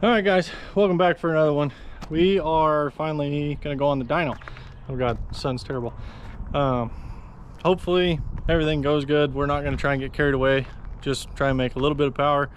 All right, guys, welcome back for another one. We are finally gonna go on the dyno. Oh god, the sun's terrible. Hopefully everything goes good. We're not gonna try and get carried away. Just try and make a little bit of power.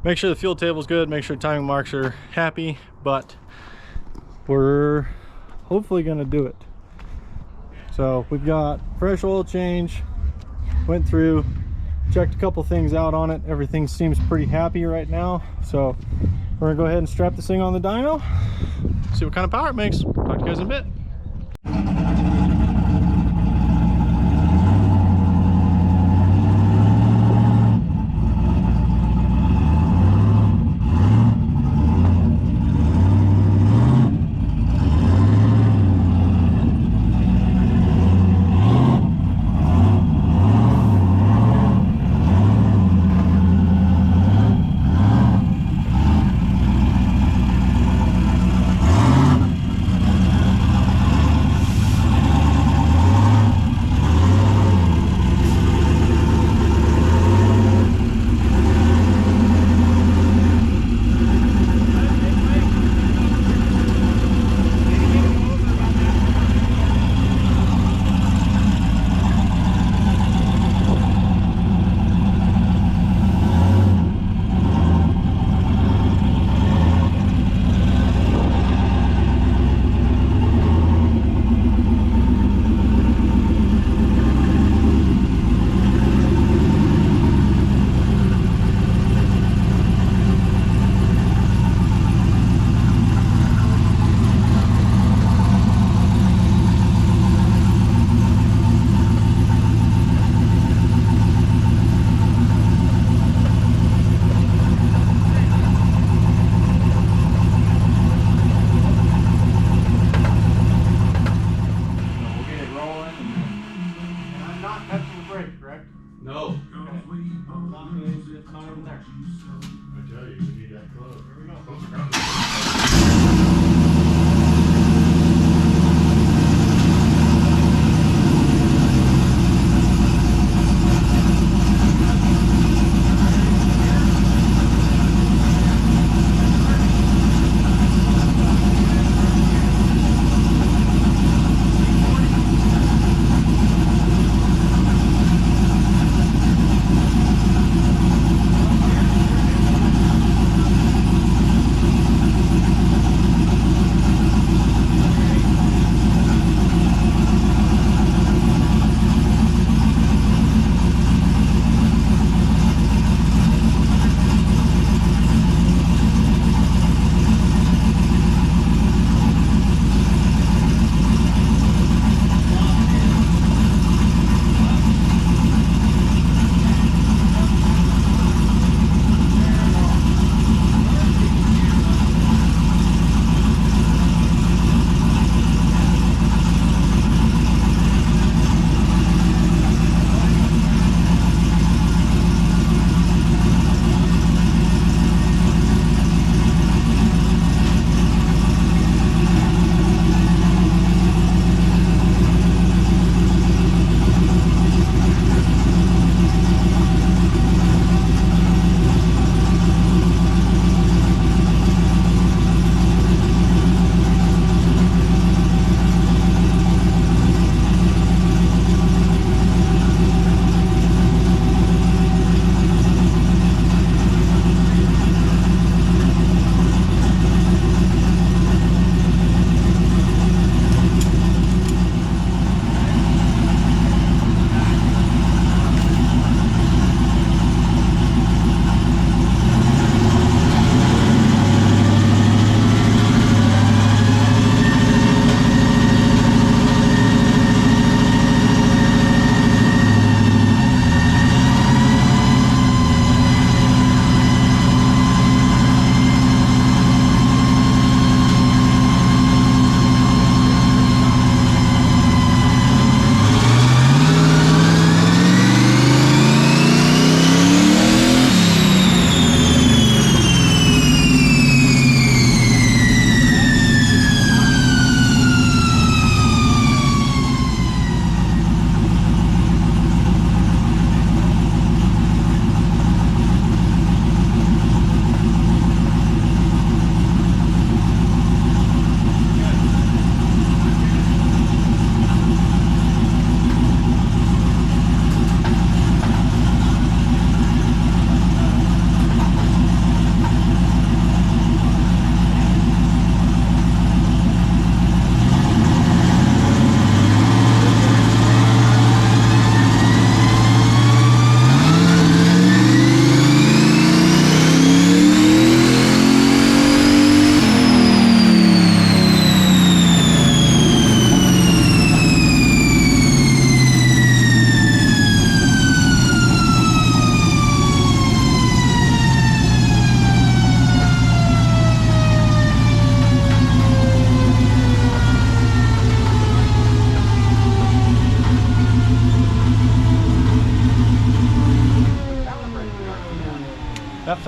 Make sure the fuel table's good. Make sure timing marks are happy. But we're hopefully gonna do it. So we've got fresh oil change. Went through, checked a couple things out on it. Everything seems pretty happy right now. So we're gonna go ahead and strap this thing on the dyno, see what kind of power it makes. Talk to you guys in a bit. No. Not even there. I tell you, we need that close. Here we go.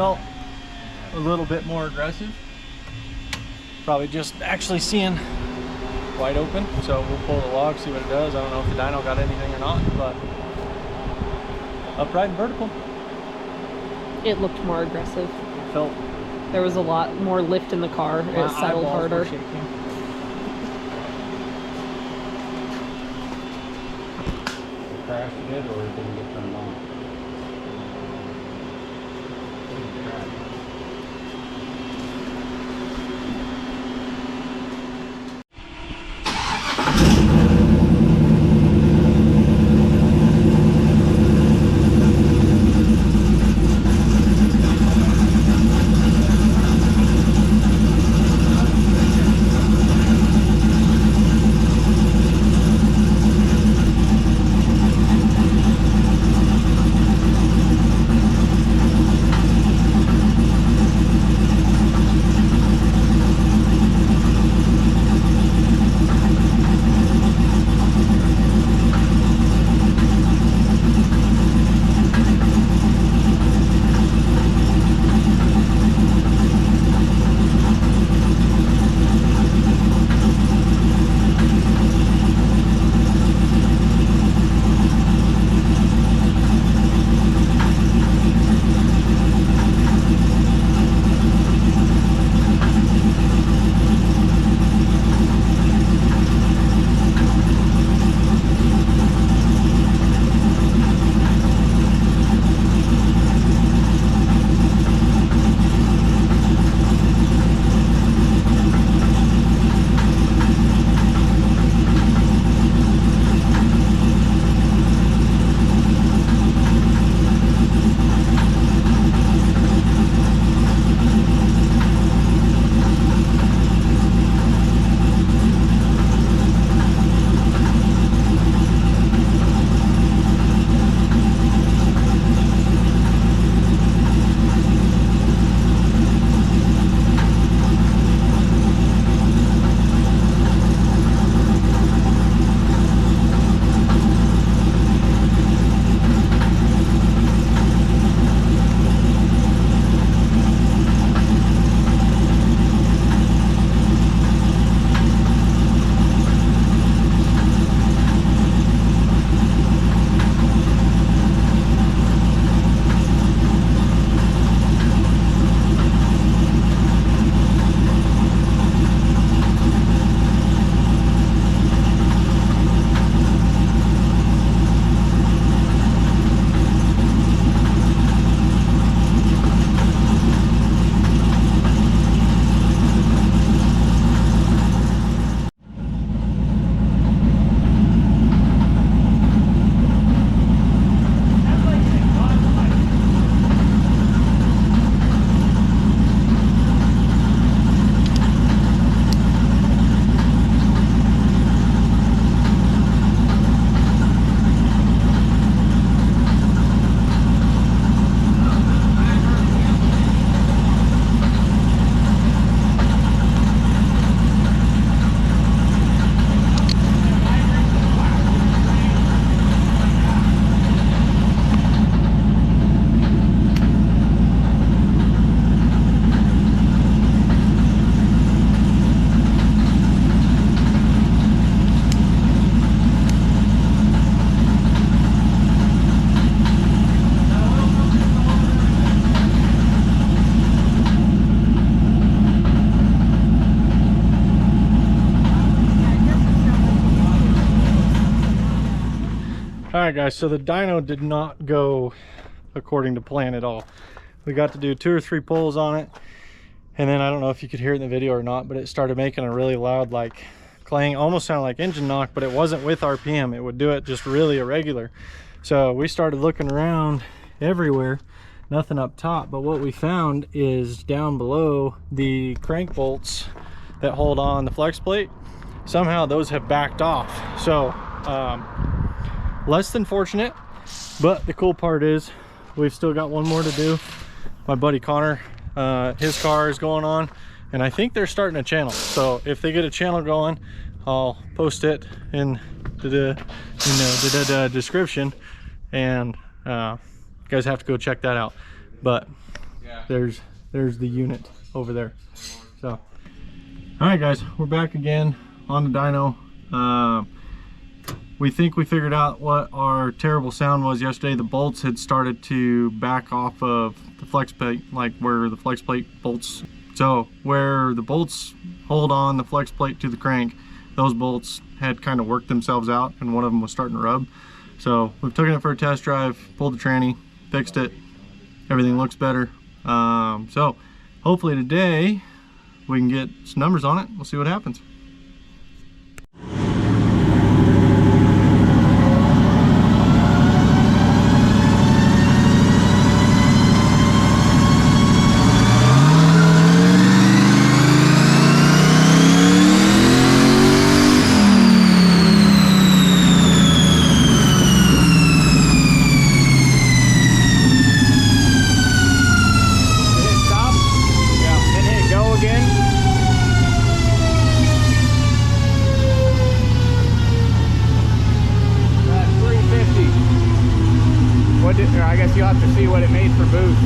felt a little bit more aggressive. Probably just actually seeing wide open. So we'll pull the log, see what it does. I don't know if the dyno got anything or not, but upright and vertical. It looked more aggressive. Felt There was a lot more lift in the car. It settled harder. Crashed it or it didn't get turned on? All right, guys, so the dyno did not go according to plan at all. We got to do 2 or 3 pulls on it, and then I don't know if you could hear it in the video or not, but it started making a really loud, like, clang, almost sounded like engine knock, but it wasn't with RPM. It would do it just really irregular. So we started looking around everywhere, nothing up top, but what we found is down below the crank bolts that hold on the flex plate, somehow those have backed off. So less than fortunate, but the cool part is we've still got one more to do. My buddy Connor, his car is going on, and I think they're starting a channel. So if they get a channel going, I'll post it in the description, and you guys have to go check that out. But there's the unit over there. So, all right, guys, we're back again on the dyno. We think we figured out what our terrible sound was yesterday. The bolts had started to back off of the flex plate, like where the flex plate bolts. So where the bolts hold on the flex plate to the crank, those bolts had kind of worked themselves out, and one of them was starting to rub. So we've taken it for a test drive, pulled the tranny, fixed it. Everything looks better. So hopefully today we can get some numbers on it. We'll see what happens. I guess you'll have to see what it made for boost.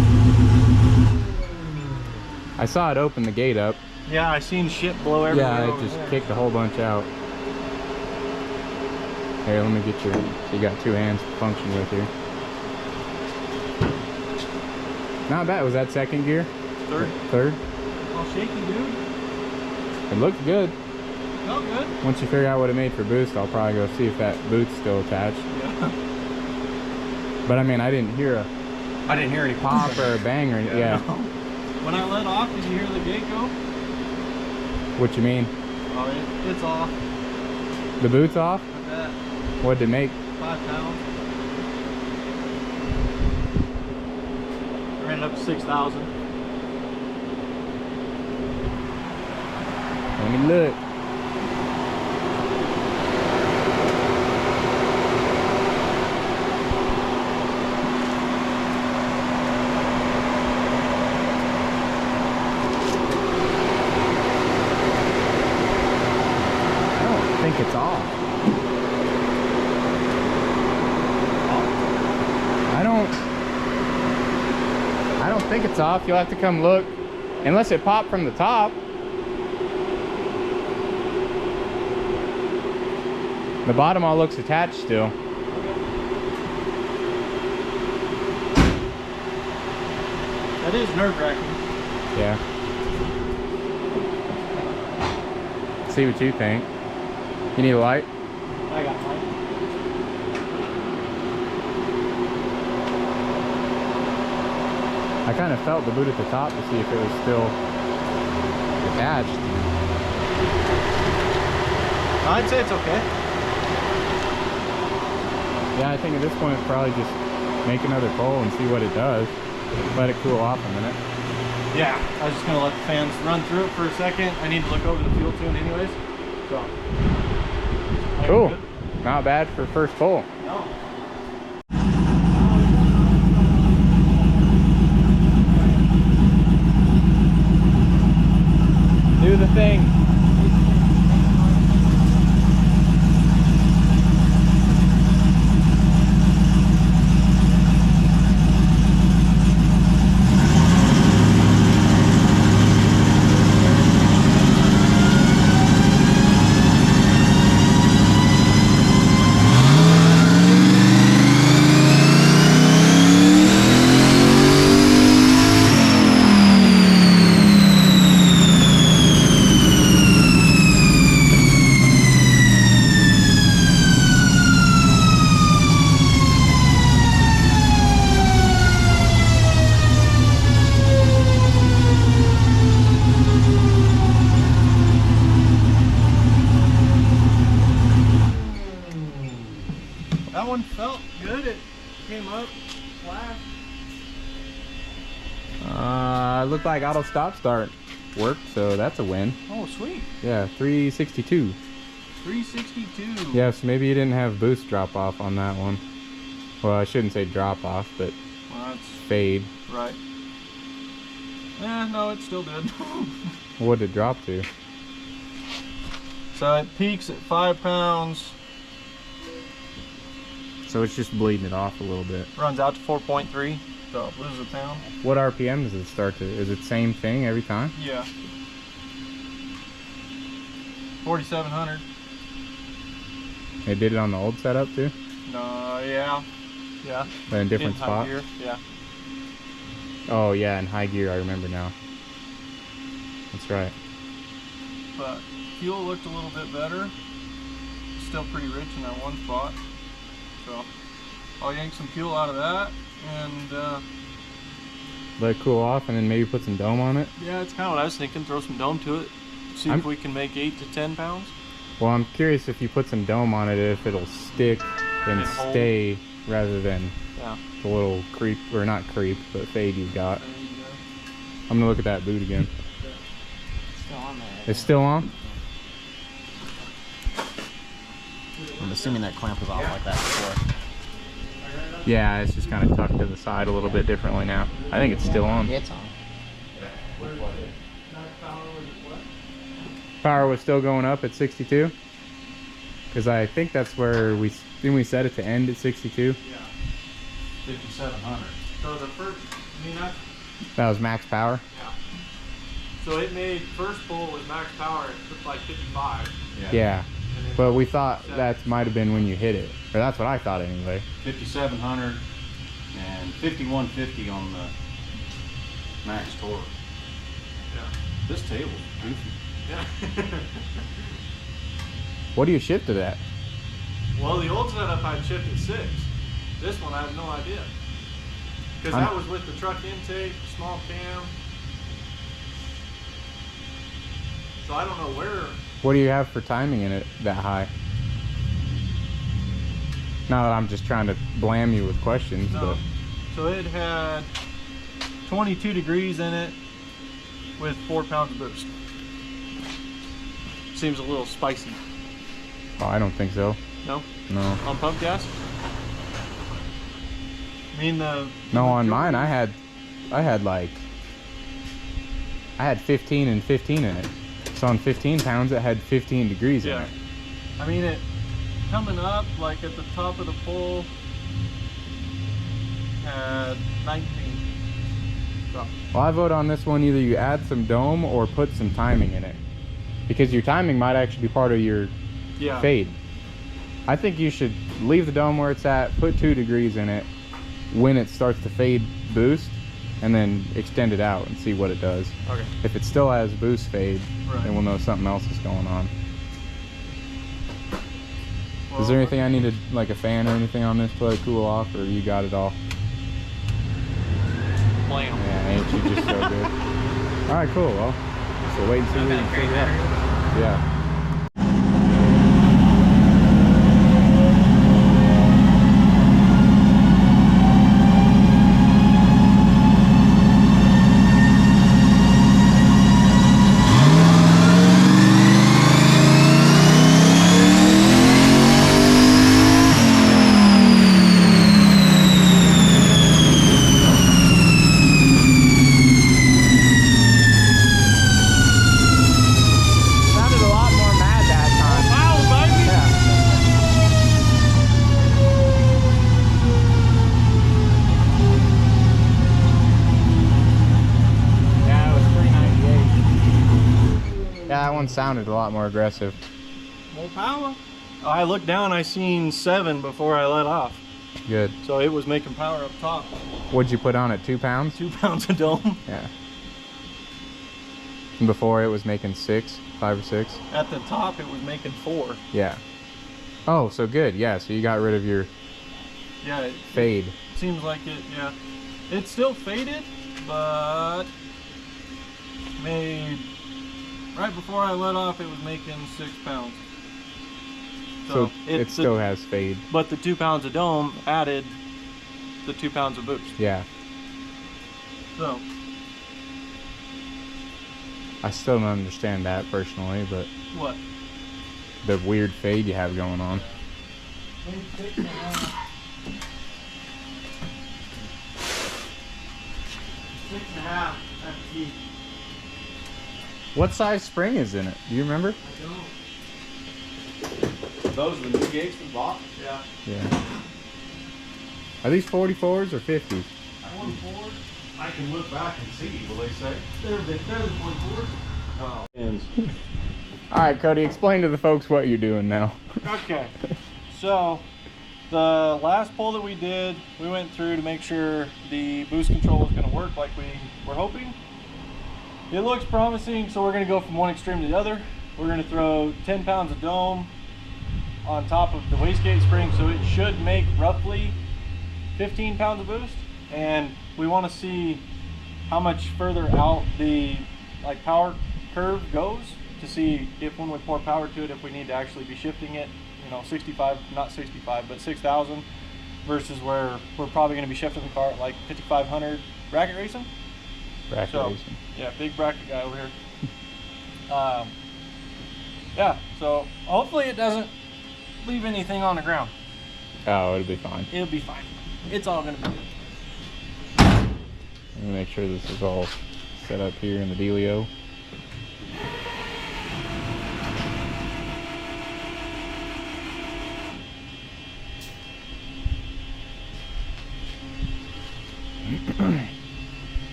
I saw it open the gate up. Yeah, I seen shit blow everywhere. Yeah, it just kicked a whole bunch out. Here, let me get your, so you got two hands to function with here. Not bad. Was that second gear? Third. Third? All shaky, dude. It looked good. Felt good. Once you figure out what it made for boost, I'll probably go see if that boot's still attached. Yeah. But I mean, I didn't hear any pop or a bang or anything. Yeah. No. When I let off, did you hear the gate go? What you mean? Oh, it's off. The boot's off? I bet. What'd it make? 5 pounds. I ran it up to 6,000. Let me look. It's off. I don't think it's off. You'll have to come look. Unless it popped from the top. The bottom all looks attached still. That is nerve-wracking. Yeah. See what you think. You need a light? I got mine. I kind of felt the boot at the top to see if it was still attached. I'd say it's okay. Yeah, I think at this point it's probably just make another pull and see what it does. Let it cool off a minute. Yeah, I was just gonna let the fans run through it for a second. I need to look over the fuel tune anyways. So. Cool. Not bad for first pull. No. Do the thing. That one felt good. It came up flat. Looked like auto stop start worked, so that's a win. Oh, sweet. Yeah, 362. 362. Yes, maybe you didn't have boost drop off on that one. Well, I shouldn't say drop off, but Well, that's fade. right. No, it still did. What did it drop to? So it peaks at 5 pounds. So it's just bleeding it off a little bit. Runs out to 4.3, stop. Lose a pound. What RPM does it start to? Is it same thing every time? Yeah. 4,700. They did it on the old setup too? No, yeah. Yeah. But in different high spots? gear, yeah. Oh yeah, in high gear, I remember now. That's right. But fuel looked a little bit better. Still pretty rich in that one spot. So I'll yank some fuel out of that and Let it cool off and then maybe put some dome on it? yeah, it's kind of what I was thinking. Throw some dome to it. See if we can make 8 to 10 pounds. Well, I'm curious if you put some dome on it, if it'll stick and hold. stay rather than Yeah. the little creep, or not creep, but fade you've got. There you go. I'm gonna look at that boot again. Still on there. It's still on? I'm assuming that clamp was off like that before. Yeah, it's just kind of tucked to the side a little bit differently now. I think it's still on. It's on. Power was still going up at 62? Because I think that's where we set it to end at 62. Yeah. 5,700. So the first, I mean, That was max power? yeah. So it made first pull with max power at like 55. Yeah. And then But we thought that might have been when you hit it. Or that's what I thought anyway. 5,700 and 5,150 on the max torque. Yeah. This table's goofy. Yeah. What do you shift to that? Well, the old setup I'd shift at 6. This one I have no idea. Because that was with the truck intake, small cam. So I don't know where. What do you have for timing in it that high? Not that I'm just trying to blam you with questions, No. So it had 22 degrees in it with 4 pounds of boost. Seems a little spicy. but oh, I don't think so. No? No. On pump gas? I mean No, on mine I had 15 and 15 in it. So on 15 pounds it had 15 degrees in Yeah. it. I mean it coming up like at the top of the pole had 19. So Well, I vote on this one, either you add some dome or put some timing in it. Because your timing might actually be part of your yeah. fade. I think you should leave the dome where it's at, put 2 degrees in it when it starts to fade boost, and then extend it out and see what it does. Okay. If it still has boost fade, Right. then we'll know something else is going on. Well, Is there anything I needed, like a fan or anything on this to let it cool off, or you got it all? Blam. Yeah, ain't you just so good. Alright, cool. Well, so wait and see what we can figure out. Yeah. Sounded a lot more mad that time. Wow, baby! Yeah, it was 398. Yeah, that one sounded a lot more aggressive. More power. I looked down, I seen 7 before I let off. Good. So it was making power up top. What'd you put on it? 2 pounds? 2 pounds of dome. Yeah. And before it was making 6, 5 or 6? At the top it was making 4. Yeah. Oh, so good. Yeah, so you got rid of your Yeah, it fade. seems like it, yeah. It's still faded, but made, right before I let off it was making 6 pounds. So it still has fade. But the 2 pounds of dome added the 2 pounds of boost. Yeah. So, I still don't understand that personally, but what? the weird fade you have going on. 6.5 at the key. What size spring is in it? Do you remember? I don't. Those are the new gates we bought. Yeah. Yeah. Are these 44s or 50s? I Point forward. I can look back and see, will they say? They're the point forward. Oh. All right, Cody, explain to the folks what you're doing now. Okay, so the last pull that we did, we went through to make sure the boost control was going to work like we were hoping. It looks promising, so we're going to go from one extreme to the other. We're going to throw 10 pounds of dome on top of the wastegate spring, so it should make roughly 15 pounds of boost. And we want to see how much further out the power curve goes to see if when we pour power to it, if we need to actually be shifting it, you know, 65, not 65, but 6,000 versus where we're probably going to be shifting the car at like 5,500 bracket racing. Bracket racing. Yeah, big bracket guy over here. Yeah, so hopefully it doesn't leave anything on the ground. Oh, it'll be fine. It'll be fine. It's all going to be good. Let me make sure this is all set up here in the dealio.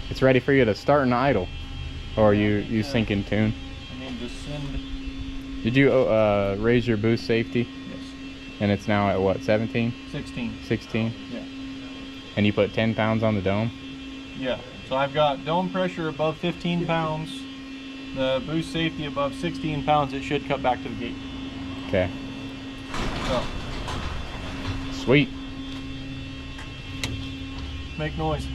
It's ready for you to start and idle, or you sync in tune. I need to send. Did you raise your boost safety? Yes. And it's now at what, 17? 16. 16? Yeah. And you put 10 pounds on the dome? Yeah. So I've got dome pressure above 15 pounds, the boost safety above 16 pounds. It should cut back to the gate. Okay. So Sweet. make noise.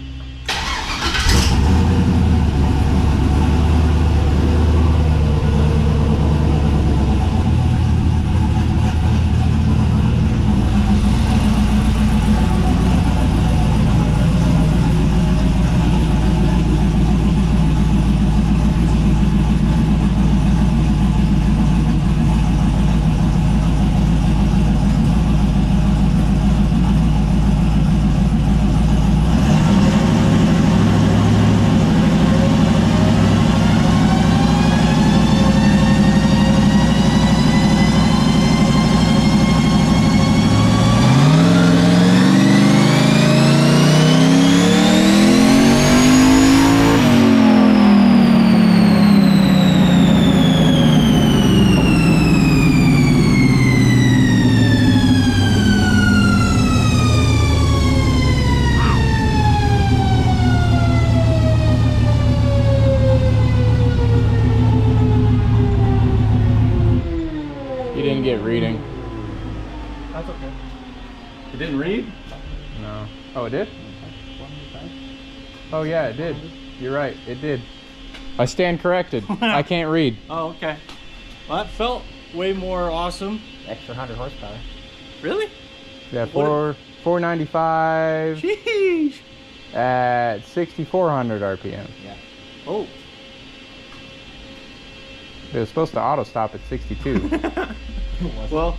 You didn't get reading. That's okay. It didn't read? No. Oh, it did? Oh yeah, it did. You're right, it did. I stand corrected. I can't read. Oh, okay. Well, that felt way more awesome. Extra 100 horsepower. Really? Yeah, What- 495 Sheesh. at 6,400 RPM. Yeah. Oh. It was supposed to auto stop at 62. Well,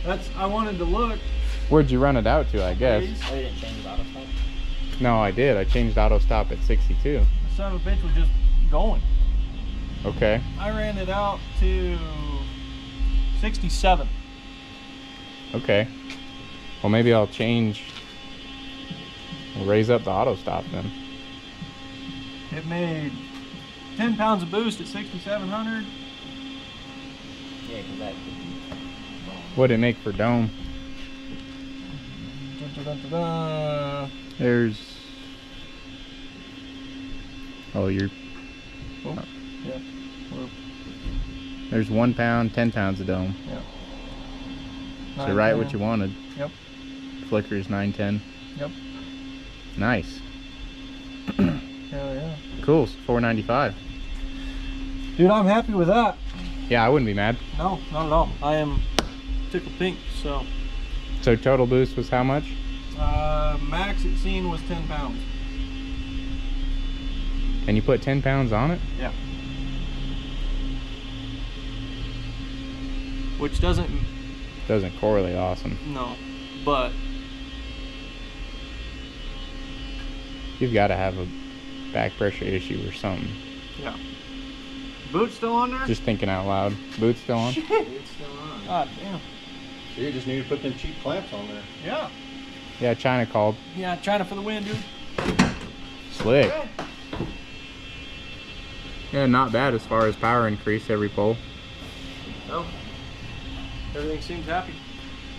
that's. I wanted to look. Where'd you run it out to, I guess? Oh, you didn't change the auto stop? No, I did. I changed auto stop at 62. The son of a bitch was just going. Okay. I ran it out to 67. Okay. Well, maybe I'll change. We'll raise up the auto stop then. It made 10 pounds of boost at 6,700. Yeah, because that. What'd it make for dome? Dun, dun, dun, dun, dun. There's. Oh, you're. Oh, yeah. We're, There's 1 pound, 10 pounds of dome. yeah. So right what you wanted. Yep. Flicker's 910. Yep. Nice. Hell yeah. Cool. 495. Dude, I'm happy with that. Yeah, I wouldn't be mad. No, not at all. I am tickled pink, so. So total boost was how much? Max it seen was 10 pounds. And you put 10 pounds on it? Yeah. Which doesn't, Doesn't correlate awesome. no, but You've got to have a back pressure issue or something. yeah. Boot still on there? Just thinking out loud. Boots still on? It's still on. God damn. So you just need to put them cheap clamps on there. Yeah. Yeah, China called. Yeah, China for the win, dude. Slick. Yeah, not bad as far as power increase every pole. No. Everything seems happy.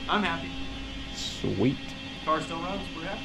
I'm happy. Sweet. Car still runs. We're happy.